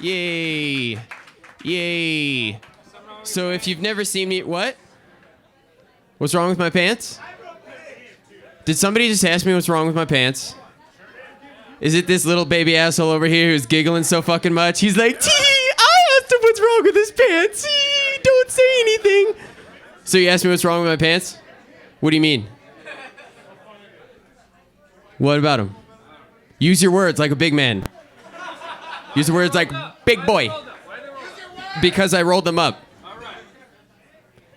Yay. Yay. So if you've never seen me, what? What's wrong with my pants? Did somebody just ask me what's wrong with my pants? Is it this little baby asshole over here who's giggling so fucking much? He's like, Tee, I asked him what's wrong with his pants. Tee, don't say anything. So you asked me what's wrong with my pants? What do you mean? What about him? Use your words like a big man. Use the words like big boy. Because I rolled them up.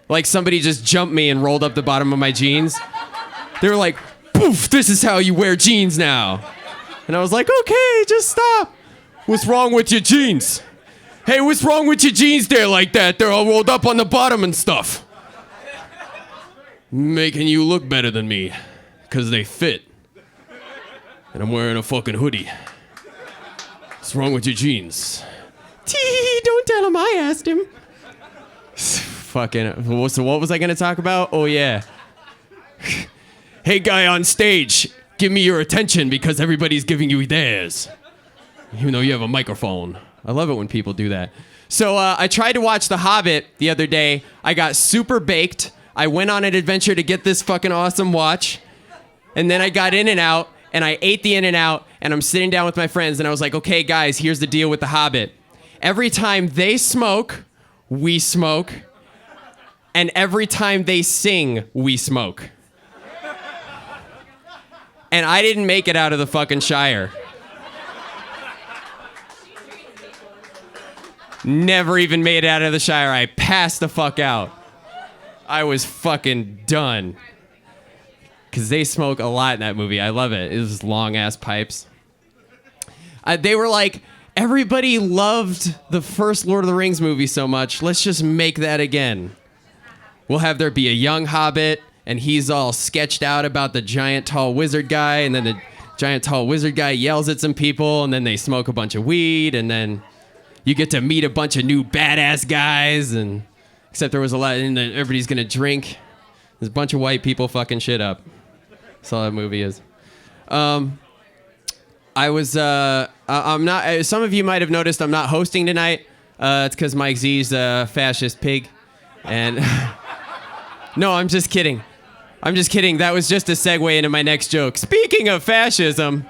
Like somebody just jumped me and rolled up the bottom of my jeans. They were like, poof, this is how you wear jeans now. And I was like, okay, just stop. What's wrong with your jeans? Hey, what's wrong with your jeans there like that? They're all rolled up on the bottom and stuff. Making you look better than me. Because they fit. And I'm wearing a fucking hoodie. What's wrong with your jeans? Tee, don't tell him I asked him. Fucking, so what was I going to talk about? Oh, yeah. Hey, guy on stage, give me your attention because everybody's giving you theirs. Even though you have a microphone. I love it when people do that. So I tried to watch The Hobbit the other day. I got super baked. I went on an adventure to get this fucking awesome watch. And then I got In-N-Out, and I ate the In-N-Out, and I'm sitting down with my friends, and I was like, okay, guys, here's the deal with The Hobbit. Every time they smoke, we smoke. And every time they sing, we smoke. And I didn't make it out of the fucking Shire. Never even made it out of the Shire. I passed the fuck out. I was fucking done. Because they smoke a lot in that movie. I love it. It was long-ass pipes. They were like, everybody loved the first Lord of the Rings movie so much. Let's just make that again. We'll have there be a young hobbit, and he's all sketched out about the giant tall wizard guy, and then the giant tall wizard guy yells at some people, and then they smoke a bunch of weed, and then you get to meet a bunch of new badass guys, and except there was a lot, and everybody's gonna drink. There's a bunch of white people fucking shit up. That's all that movie is. I'm not, some of you might have noticed I'm not hosting tonight. It's because Mike Z's a fascist pig. And no, I'm just kidding. I'm just kidding. That was just a segue into my next joke. Speaking of fascism,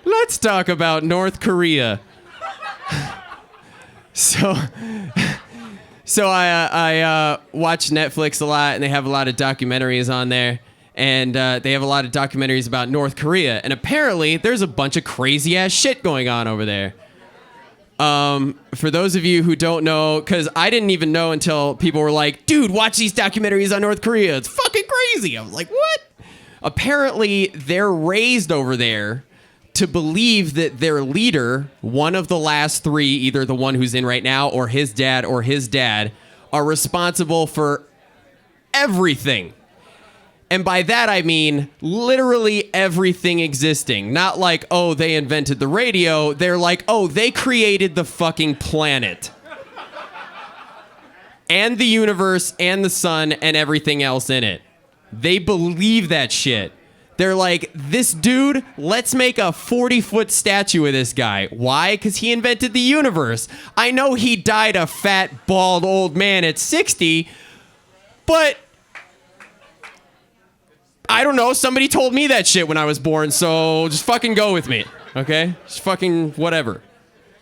let's talk about North Korea. So I watch Netflix a lot, and they have a lot of documentaries on there. And they have a lot of documentaries about North Korea. And apparently, there's a bunch of crazy-ass shit going on over there. For those of you who don't know, because I didn't even know until people were like, dude, watch these documentaries on North Korea. It's fucking crazy. I was like, what? Apparently, they're raised over there to believe that their leader, one of the last three, either the one who's in right now or his dad, are responsible for everything. And by that, I mean literally everything existing. Not like, oh, they invented the radio. They're like, oh, they created the fucking planet. And the universe and the sun and everything else in it. They believe that shit. They're like, this dude, let's make a 40-foot statue of this guy. Why? Because he invented the universe. I know he died a fat, bald old man at 60, but I don't know. Somebody told me that shit when I was born, so just fucking go with me, okay? Just fucking whatever.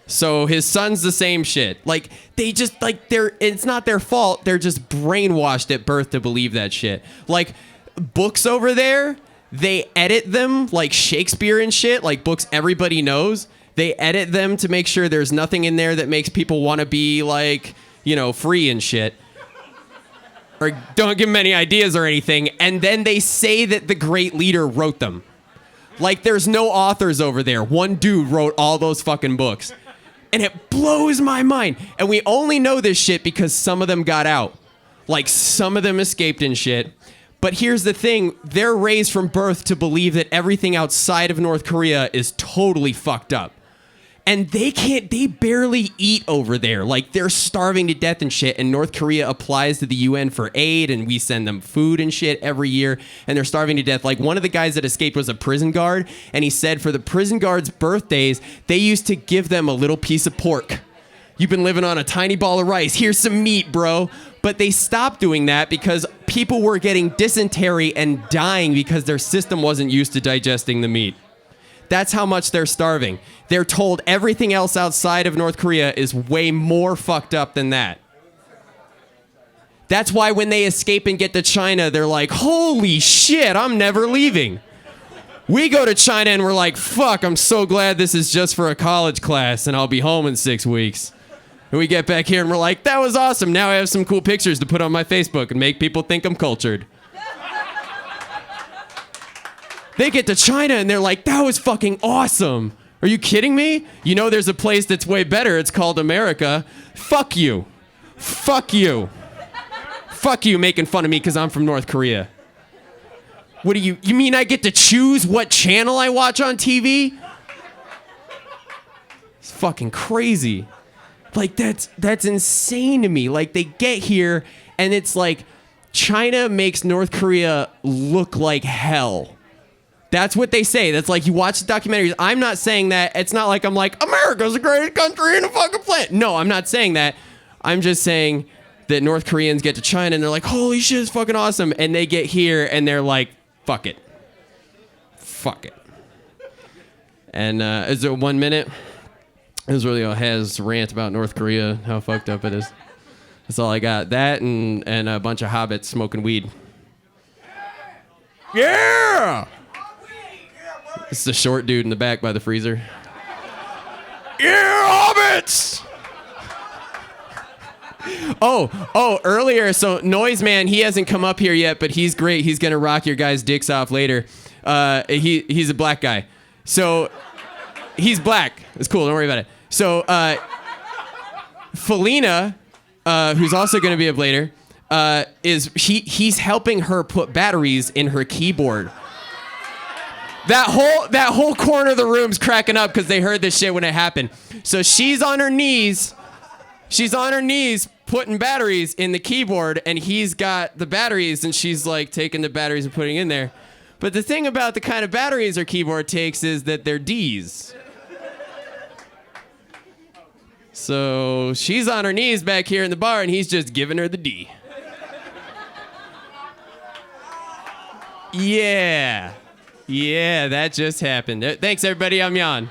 So his son's the same shit. Like, they just, like, it's not their fault. They're just brainwashed at birth to believe that shit. Like, books over there, they edit them like Shakespeare and shit, like books everybody knows. They edit them to make sure there's nothing in there that makes people want to be, like, you know, free and shit. Or don't give them any ideas or anything, and then they say that the great leader wrote them. Like, there's no authors over there. One dude wrote all those fucking books. And it blows my mind. And we only know this shit because some of them got out. Like, some of them escaped and shit. But here's the thing. They're raised from birth to believe that everything outside of North Korea is totally fucked up. And they barely eat over there. Like, they're starving to death and shit. And North Korea applies to the UN for aid, and we send them food and shit every year. And they're starving to death. Like, one of the guys that escaped was a prison guard. And he said for the prison guards' birthdays, they used to give them a little piece of pork. You've been living on a tiny ball of rice. Here's some meat, bro. But they stopped doing that because people were getting dysentery and dying because their system wasn't used to digesting the meat. That's how much they're starving. They're told everything else outside of North Korea is way more fucked up than that. That's why when they escape and get to China, they're like, holy shit, I'm never leaving. We go to China and we're like, fuck, I'm so glad this is just for a college class and I'll be home in 6 weeks. And we get back here and we're like, that was awesome. Now I have some cool pictures to put on my Facebook and make people think I'm cultured. They get to China and they're like, that was fucking awesome. Are you kidding me? You know there's a place that's way better. It's called America. Fuck you. Fuck you. Fuck you making fun of me because I'm from North Korea. What do you mean I get to choose what channel I watch on TV? It's fucking crazy. Like, that's insane to me. Like, they get here and it's like China makes North Korea look like hell. That's what they say. That's like, you watch the documentaries. I'm not saying that. It's not like I'm like, America's the greatest country in the fucking planet. No, I'm not saying that. I'm just saying that North Koreans get to China and they're like, holy shit, it's fucking awesome. And they get here and they're like, fuck it. Fuck it. And is there 1 minute? Israel has rant about North Korea, how fucked up it is. That's all I got. That and a bunch of hobbits smoking weed. Yeah! This is the short dude in the back by the freezer. Yeah, hobbits! Oh, earlier, so Noise Man, he hasn't come up here yet, but he's great. He's gonna rock your guys' dicks off later. He's a black guy. So, he's black. It's cool, don't worry about it. So, Felina, who's also gonna be up later, he's helping her put batteries in her keyboard. That whole corner of the room's cracking up because they heard this shit when it happened. So she's on her knees putting batteries in the keyboard, and he's got the batteries, and she's like taking the batteries and putting in there. But the thing about the kind of batteries her keyboard takes is that they're D's. So she's on her knees back here in the bar, and he's just giving her the D. Yeah, that just happened. Thanks, everybody. I'm Jan.